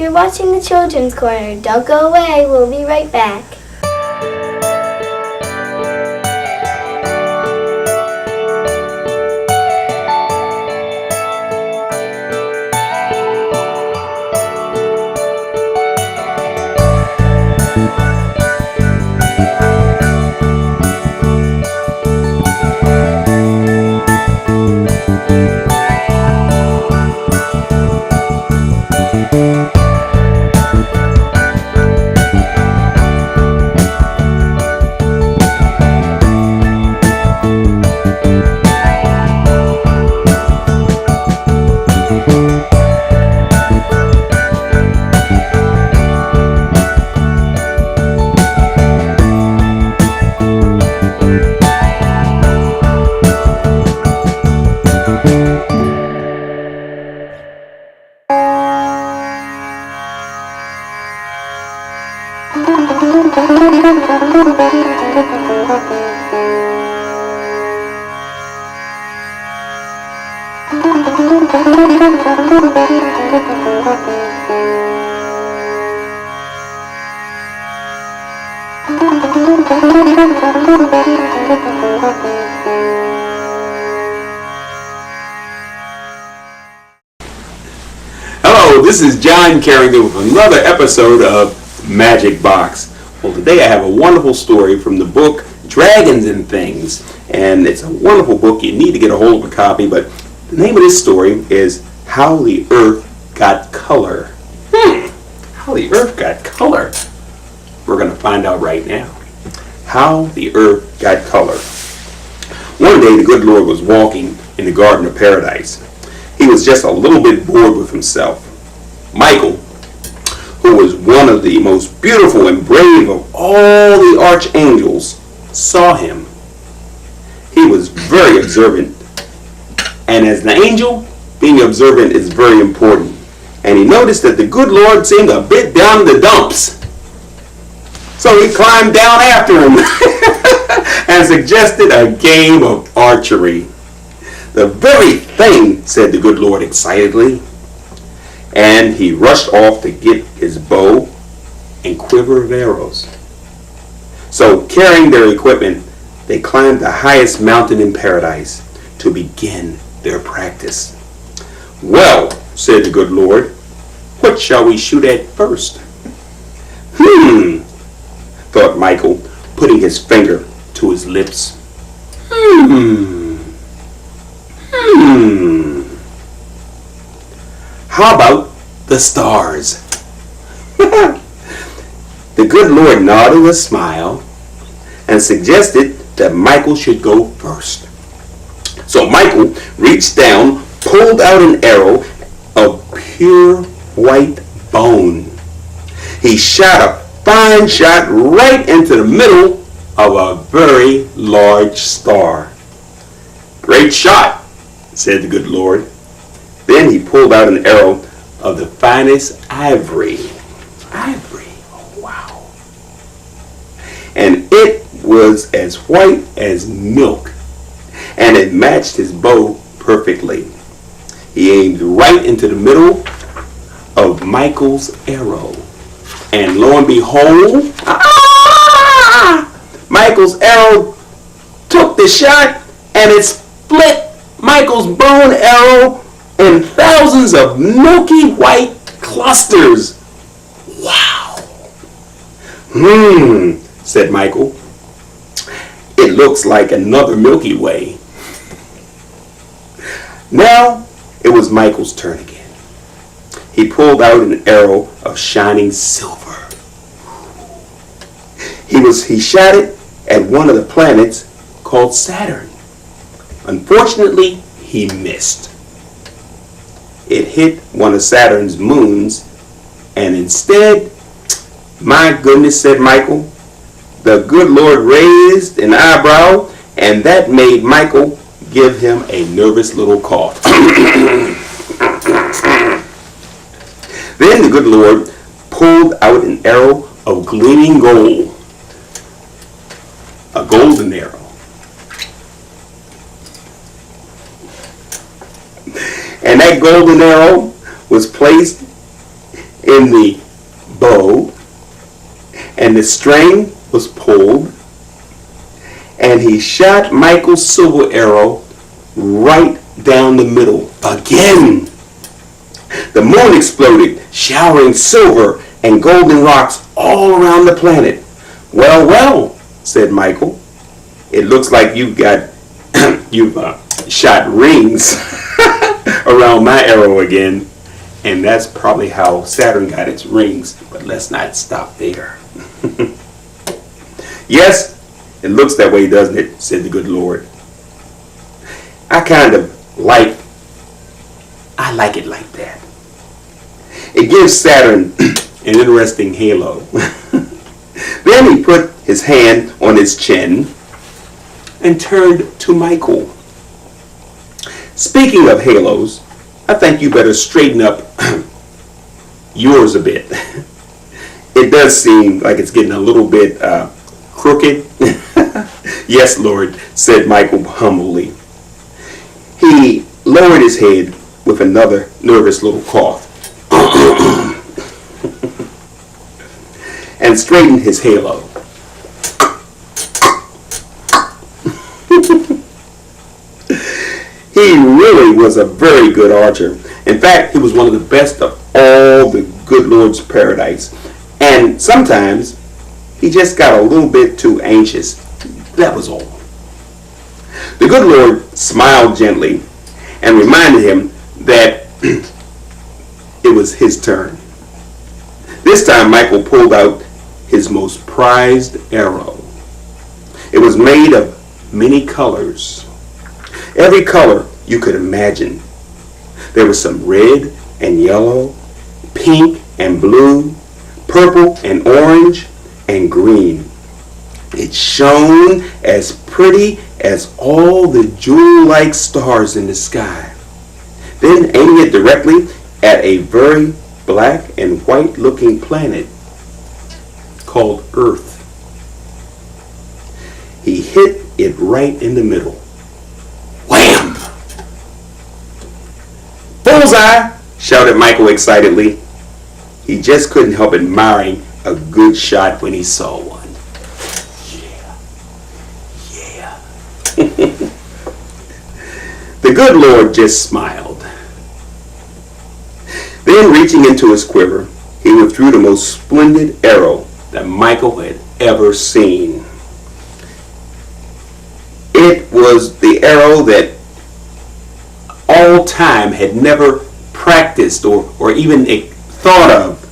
you're watching the Children's Corner. Don't go away. We'll be right back. Hello, this is John Carrington with another episode of Magic Box. Well, today I have a wonderful story from the book Dragons and Things, and it's a wonderful book. You need to get a hold of a copy, but the name of this story is How the Earth Got Color. How the Earth got color? We're going to find out right now. How the Earth got color. One day the good Lord was walking in the Garden of Paradise. He was just a little bit bored with himself. Michael, who was one of the most beautiful and brave of all the archangels, saw him. He was very observant, and as an angel, being observant is very important. And he noticed that the good Lord seemed a bit down in the dumps. So he climbed down after him and suggested a game of archery. The very thing, said the good Lord excitedly. And he rushed off to get his bow and quiver of arrows. So carrying their equipment, they climbed the highest mountain in paradise to begin their practice. Well, said the good Lord, what shall we shoot at first? Thought Michael, putting his finger to his lips. How about the stars? The good Lord nodded a smile and suggested that Michael should go first. So Michael reached down, pulled out an arrow of pure white bone. He shot a fine shot right into the middle of a very large star. Great shot, said the good Lord. Then he pulled out an arrow of the finest ivory. Ivory, oh wow. And it was as white as milk, and it matched his bow perfectly. He aimed right into the middle of Michael's arrow. And lo and behold, Michael's arrow took the shot and it split Michael's bow and arrow in thousands of milky white clusters. Wow. Said Michael. It looks like another Milky Way. Now it was Michael's turn again. He pulled out an arrow of shining silver. He shot it at one of the planets called Saturn. Unfortunately, he missed. It hit one of Saturn's moons, and instead, my goodness, said Michael, the good Lord raised an eyebrow, and that made Michael give him a nervous little cough. Then the good Lord pulled out an arrow of gleaming gold, a golden arrow. And that golden arrow was placed in the bow, and the string was pulled, and he shot Michael's silver arrow right down the middle again. The moon exploded, showering silver and golden rocks all around the planet. Well, well, said Michael. It looks like you've shot rings around my arrow again. And that's probably how Saturn got its rings. But let's not stop there. Yes, it looks that way, doesn't it? Said the good Lord. I like it like that. It gives Saturn an interesting halo. Then he put his hand on his chin and turned to Michael. Speaking of halos, I think you better straighten up yours a bit. It does seem like it's getting a little bit crooked. Yes, Lord, said Michael humbly. He lowered his head with another nervous little cough and straightened his halo. He really was a very good archer. In fact, he was one of the best of all the good Lord's paradise. And sometimes he just got a little bit too anxious. That was all. The good Lord smiled gently and reminded him that it was his turn. This time Michael pulled out his most prized arrow. It was made of many colors. Every color you could imagine. There was some red and yellow, pink and blue, purple and orange, and green. It shone as pretty as all the jewel-like stars in the sky. Then, aiming it directly at a very black and white looking planet called Earth, he hit it right in the middle. Wham! Bullseye! Shouted Michael excitedly. He just couldn't help admiring a good shot when he saw one. Yeah. The good Lord just smiled. Then, reaching into his quiver, he withdrew the most splendid arrow that Michael had ever seen. It was the arrow that all time had never practiced or even thought of.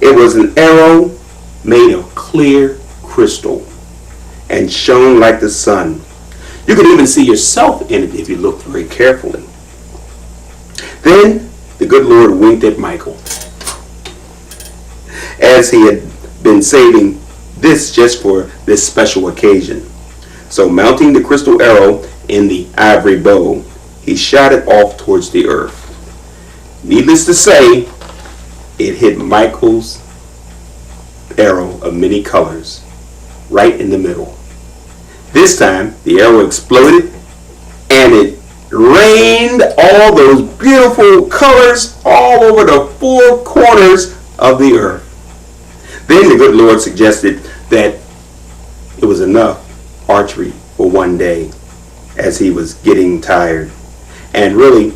It was an arrow made of clear crystal and shone like the sun. You could even see yourself in it if you looked very carefully. Then the good Lord winked at Michael, as he had been saving this just for this special occasion. So mounting the crystal arrow in the ivory bow, he shot it off towards the earth. Needless to say, it hit Michael's arrow of many colors right in the middle. This time, the arrow exploded and it rained all those beautiful colors all over the four corners of the earth. Then the good Lord suggested that it was enough archery for one day, as he was getting tired. And really,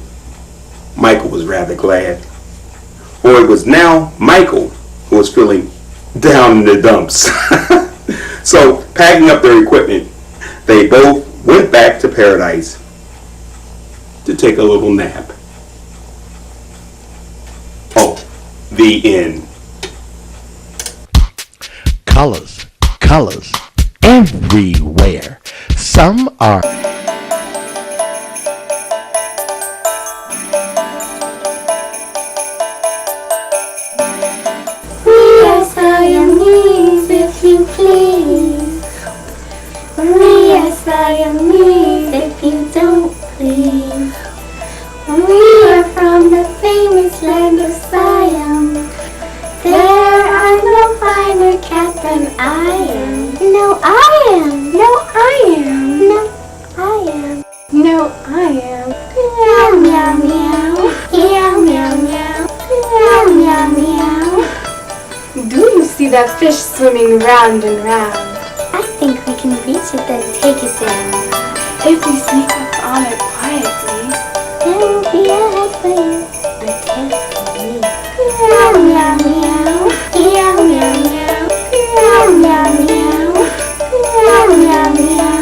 Michael was rather glad, for it was now Michael who was feeling down in the dumps. So, packing up their equipment, they both went back to paradise to take a little nap. Oh, the end. Colors, colors, everywhere. Some are We are Siamese, if you please. We are Siamese, if you don't please. We are from the famous land of Siam. There are no finer cat than I am. No, I am. No, I am. No, that fish swimming round and round. I think we can reach it then take it down. If we sneak up on it quietly, There will be a hide for you, a taste for me. Meow, meow, meow. Meow, meow, meow. Meow, meow, meow. Meow, meow, meow.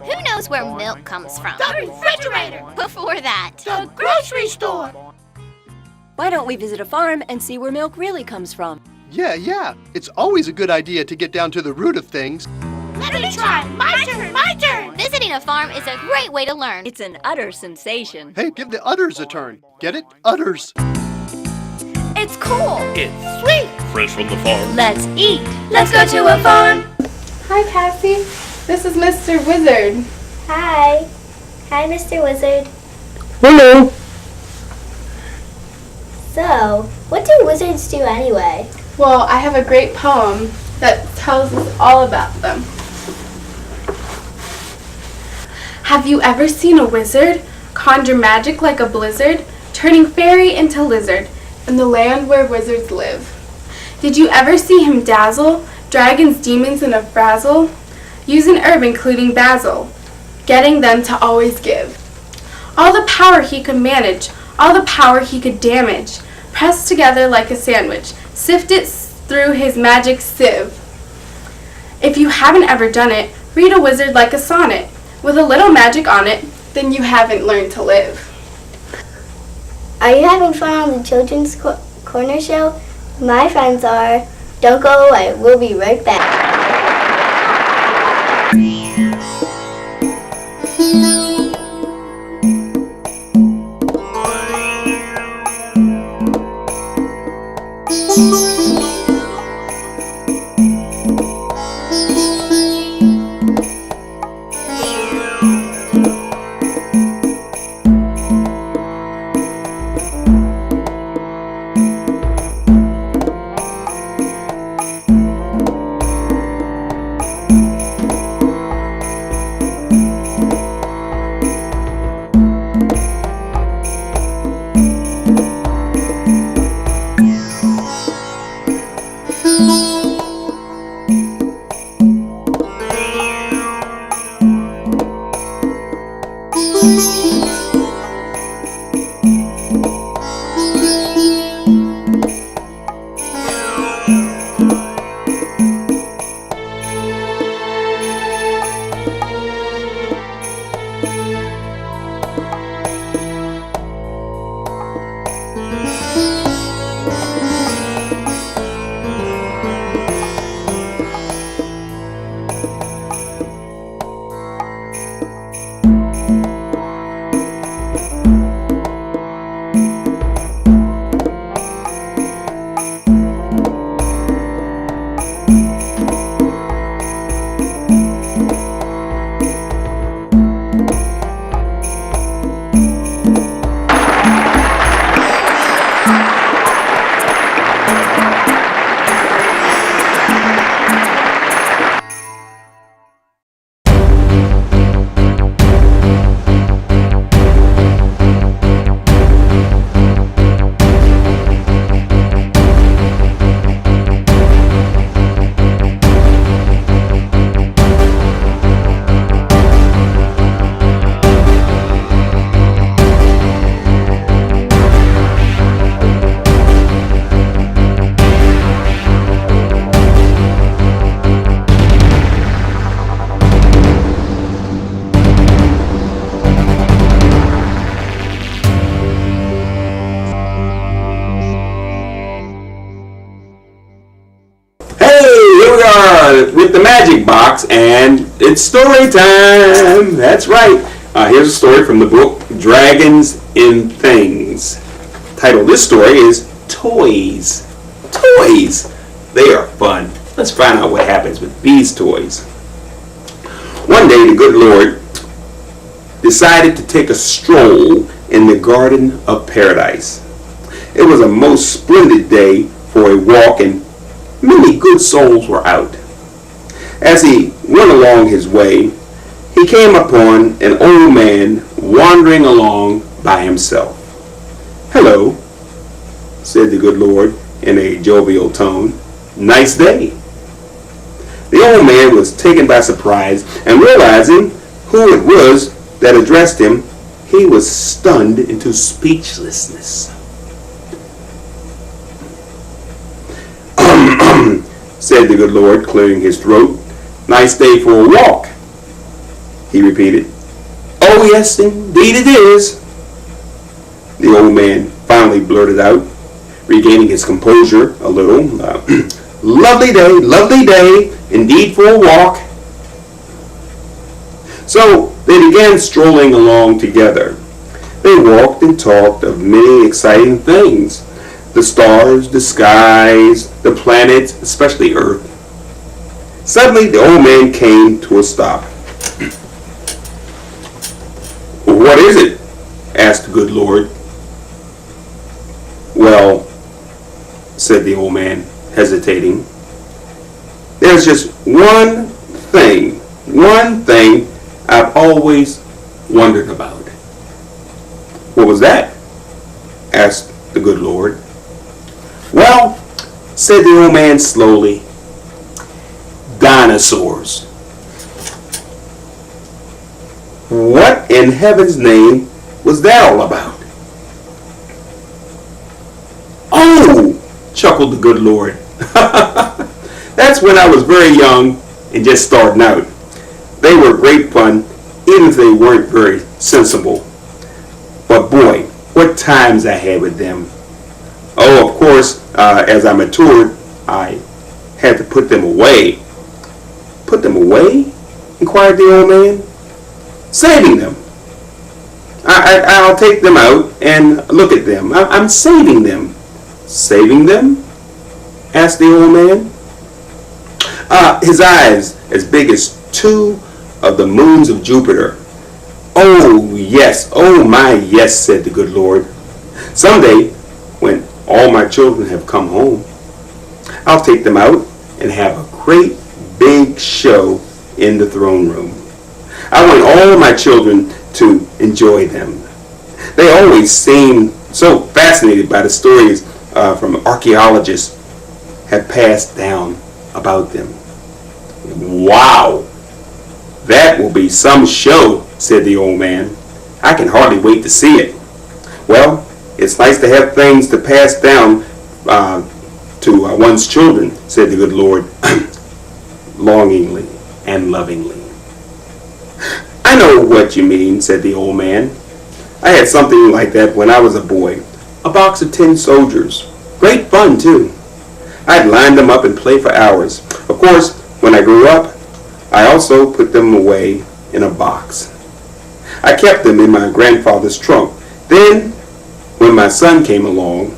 Who knows where milk comes from? The refrigerator! Before that. The grocery store! Why don't we visit a farm and see where milk really comes from? Yeah. It's always a good idea to get down to the root of things. Let me try! My turn! My turn! Visiting a farm is a great way to learn. It's an utter sensation. Hey, give the udders a turn. Get it? Udders. It's cool. It's sweet! Fresh from the farm. Let's eat. Let's go to a farm. Hi, Cassie. This is Mr. Wizard. Hi. Hi, Mr. Wizard. Hello. So, what do wizards do anyway? Well, I have a great poem that tells us all about them. Have you ever seen a wizard conjure magic like a blizzard, turning fairy into lizard in the land where wizards live? Did you ever see him dazzle dragons, demons in a frazzle? Use an herb including basil, getting them to always give. All the power he could manage, all the power he could damage, pressed together like a sandwich, sift it through his magic sieve. If you haven't ever done it, read a wizard like a sonnet, with a little magic on it, then you haven't learned to live. Are you having fun on the Children's Corner show? My friends are. Don't go away. We'll be right back. With the Magic Box, and it's story time. That's right. Here's a story from the book Dragons in Things. The title of this story is Toys. Toys. They are fun. Let's find out what happens with these toys. One day, the good Lord decided to take a stroll in the Garden of Paradise. It was a most splendid day for a walk, and many good souls were out. As he went along his way, he came upon an old man wandering along by himself. "Hello," said the good Lord in a jovial tone. "Nice day." The old man was taken by surprise, and realizing who it was that addressed him, he was stunned into speechlessness. Said the good Lord, clearing his throat. "Nice day for a walk," he repeated. "Oh, yes, indeed it is," the old man finally blurted out, regaining his composure a little. Lovely day, indeed for a walk." So they began strolling along together. They walked and talked of many exciting things. The stars, the skies, the planets, especially Earth. Suddenly the old man came to a stop. "What is it?" asked the good Lord. "Well," said the old man, hesitating, "there's just one thing I've always wondered about." "What was that?" asked the good Lord. "Well," said the old man slowly, "dinosaurs." "What in heaven's name was that all about?" "Oh," chuckled the good Lord, "that's when I was very young and just starting out. They were great fun, even if they weren't very sensible. But boy, what times I had with them. Oh, of course, as I matured, I had to put them away." "Put them away?" inquired the old man. "Saving them. I'll take them out and look at them. I'm saving them." "Saving them?" asked the old man. His eyes as big as two of the moons of Jupiter. "Oh, yes, oh my, yes," said the good Lord. "Someday, when all my children have come home, I'll take them out and have a great big show in the throne room. I want all my children to enjoy them. They always seem so fascinated by the stories from archaeologists have passed down about them." "Wow, that will be some show," said the old man. "I can hardly wait to see it." "Well, it's nice to have things to pass down to one's children," said the good Lord, longingly and lovingly. "I know what you mean," said the old man. "I had something like that when I was a boy. A box of tin soldiers. Great fun, too. I'd line them up and play for hours. Of course, when I grew up, I also put them away in a box. I kept them in my grandfather's trunk. Then, when my son came along,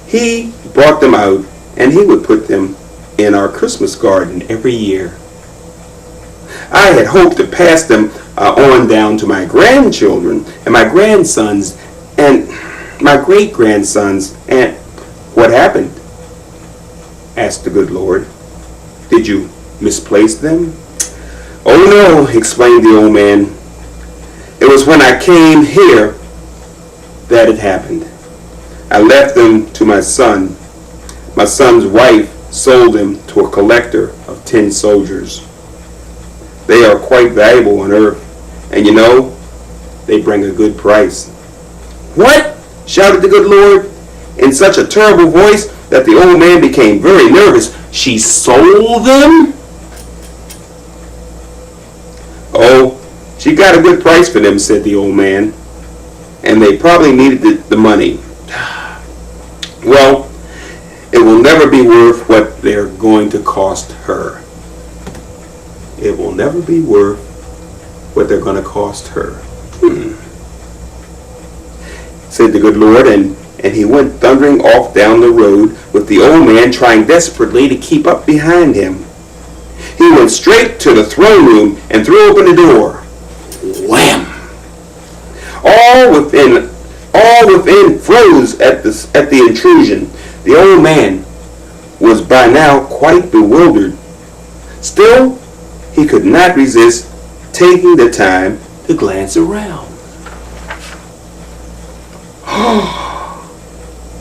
he brought them out and he would put them in our Christmas garden every year. I had hoped to pass them on down to my grandchildren and my grandsons and my great-grandsons. And what happened?" asked the good Lord. "Did you misplace them?" "Oh no," explained the old man. "It was when I came here that it happened. I left them to my son. My son's wife sold them to a collector of tin soldiers. They are quite valuable on Earth, and you know, they bring a good price." "What?" shouted the good Lord in such a terrible voice that the old man became very nervous. "She sold them?" "Oh, she got a good price for them," said the old man, "and they probably needed the money. Well, it will never be worth what they're going to cost her. It will never be worth what they're going to cost her." Said the good Lord, and he went thundering off down the road with the old man trying desperately to keep up behind him. He went straight to the throne room and threw open the door. Wham! All within froze at the intrusion. The old man was by now quite bewildered. Still, he could not resist taking the time to glance around.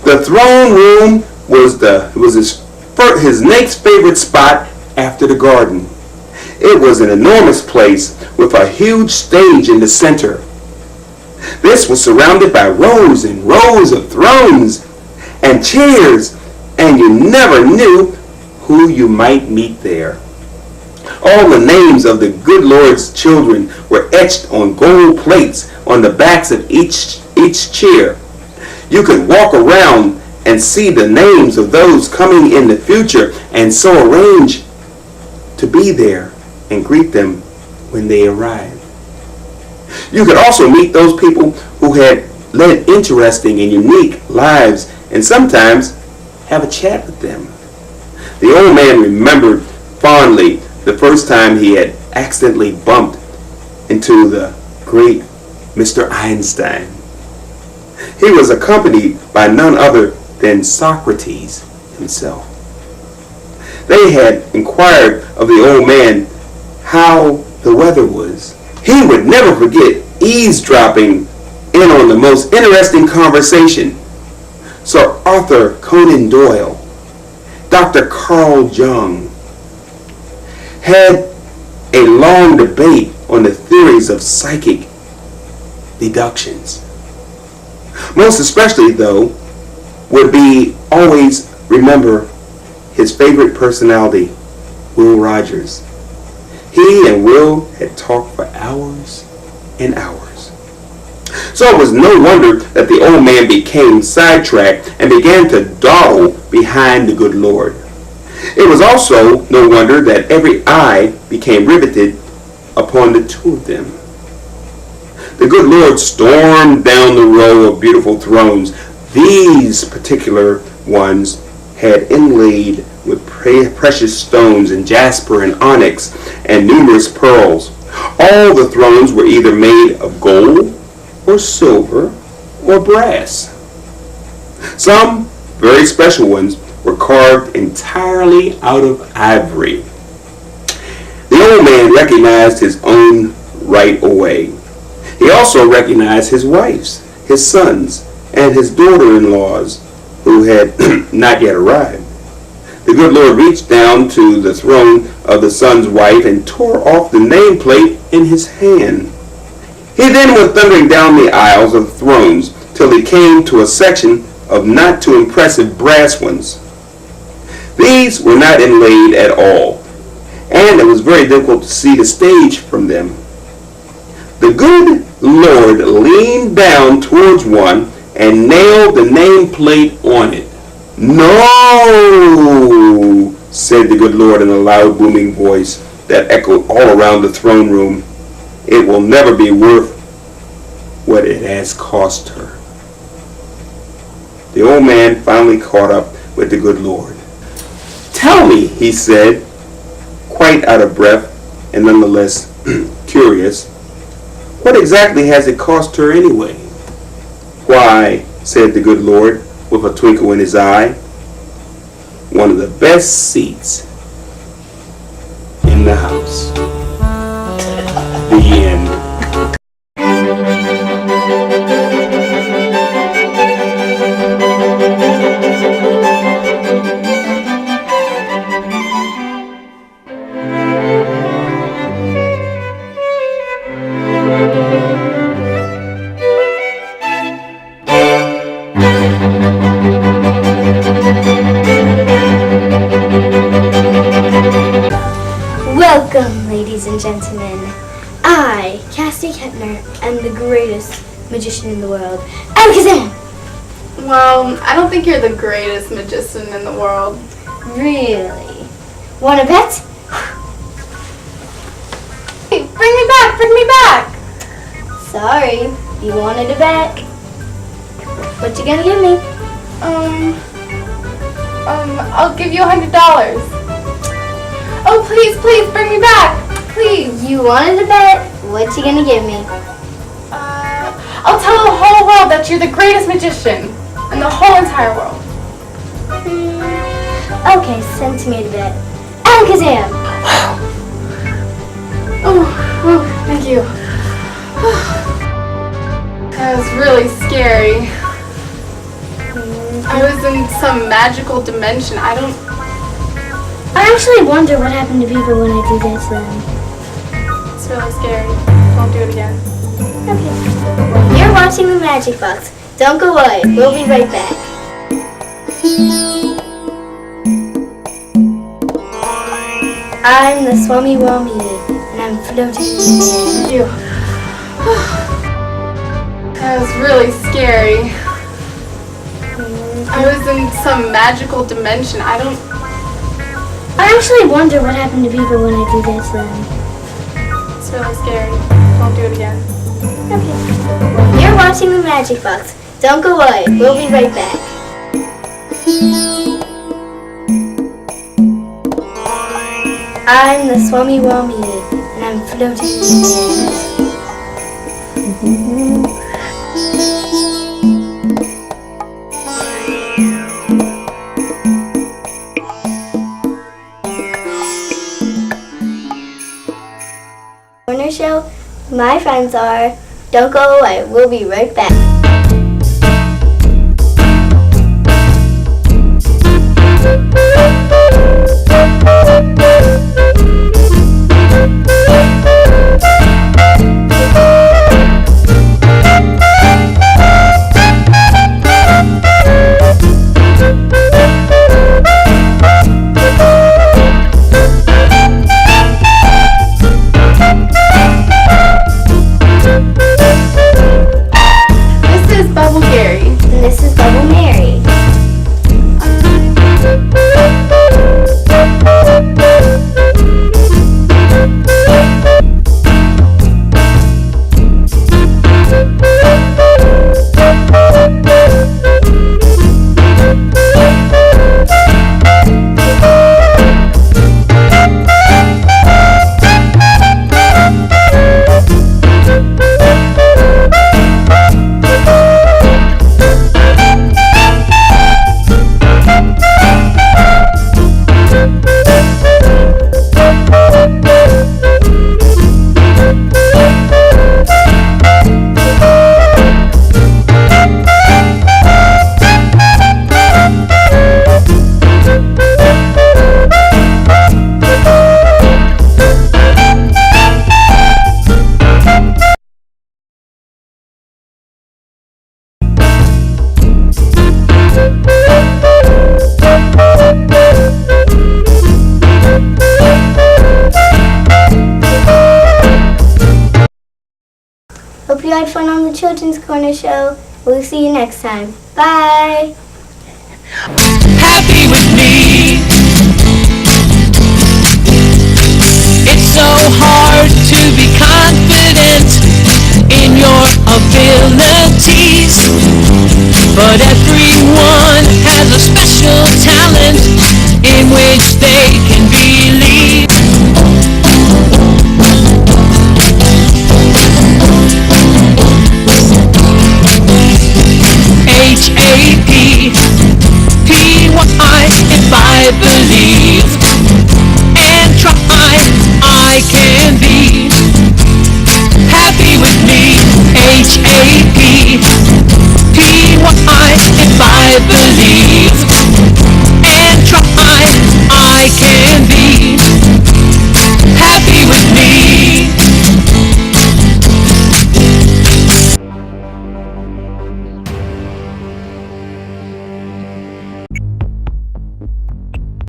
The throne room was his next favorite spot after the garden. It was an enormous place with a huge stage in the center. This was surrounded by rows and rows of thrones and chairs, and you never knew who you might meet there. All the names of the good Lord's children were etched on gold plates on the backs of each chair. You could walk around and see the names of those coming in the future, and so arrange to be there and greet them when they arrive. You could also meet those people who had led interesting and unique lives, and sometimes have a chat with them. The old man remembered fondly the first time he had accidentally bumped into the great Mr. Einstein. He was accompanied by none other than Socrates himself. They had inquired of the old man how the weather was. He would never forget eavesdropping in on the most interesting conversation. Sir Arthur Conan Doyle, Dr. Carl Jung, had a long debate on the theories of psychic deductions. Most especially, though, would be always remember his favorite personality, Will Rogers. He and Will had talked for hours and hours. So it was no wonder that the old man became sidetracked and began to dawdle behind the good Lord. It was also no wonder that every eye became riveted upon the two of them. The good Lord stormed down the row of beautiful thrones. These particular ones had inlaid with precious stones and jasper and onyx and numerous pearls. All the thrones were either made of gold or silver or brass. Some very special ones were carved entirely out of ivory. The old man recognized his own right away. He also recognized his wife's, his sons, and his daughter-in-laws, who had not yet arrived. The good Lord reached down to the throne of the son's wife and tore off the nameplate in his hand. He then went thundering down the aisles of the thrones till he came to a section of not too impressive brass ones. These were not inlaid at all, and it was very difficult to see the stage from them. The good Lord leaned down towards one and nailed the nameplate on it. "No," said the good Lord in a loud booming voice that echoed all around the throne room. "It will never be worth what it has cost her." The old man finally caught up with the good Lord. "Tell me," he said, quite out of breath and nonetheless curious, "what exactly has it cost her anyway?" "Why," said the good Lord with a twinkle in his eye, "one of the best seats in the house." The end. Welcome, ladies and gentlemen. I, Cassie Kepner, am the greatest magician in the world. Alakazam! Well, I don't think you're the greatest magician in the world. Really? Wanna bet? Hey, bring me back! Bring me back! Sorry, you wanted a bet. What you gonna give me? I'll give you $100. Oh, please, please, bring me back! Please. You wanted a bet. What you gonna give me? I'll tell the whole world that you're the greatest magician in the whole entire world. Okay, send to me the bet. Alakazam! Oh, thank you. That was really scary. I was in some magical dimension. I actually wonder what happened to people when I do that to them. It's really scary. Won't do it again. Okay. You're watching the Magic Box. Don't go away. We'll be right back. I'm the Swummy Wummy, and I'm floating in the air. Thank you. That was really scary. I was in some magical dimension. I actually wonder what happened to people when I do that to them. It's really scary. Won't do it again. Okay. You're watching the Magic Box. Don't go away. We'll be right back. I'm the Swummy Wummy, and I'm floating in the air. Corner Show. My friends are. Don't go away. We'll be right back. This is Bubble Gary. And this is Bubble Mary. Hope you had fun on the Children's Corner Show. We'll see you next time. Bye! Happy with me. It's so hard to be confident in your abilities, but everyone has a special talent in which they can believe. H-A-P-P-Y, if I believe and try, I can be happy with me. H-A-P-P-Y, if I believe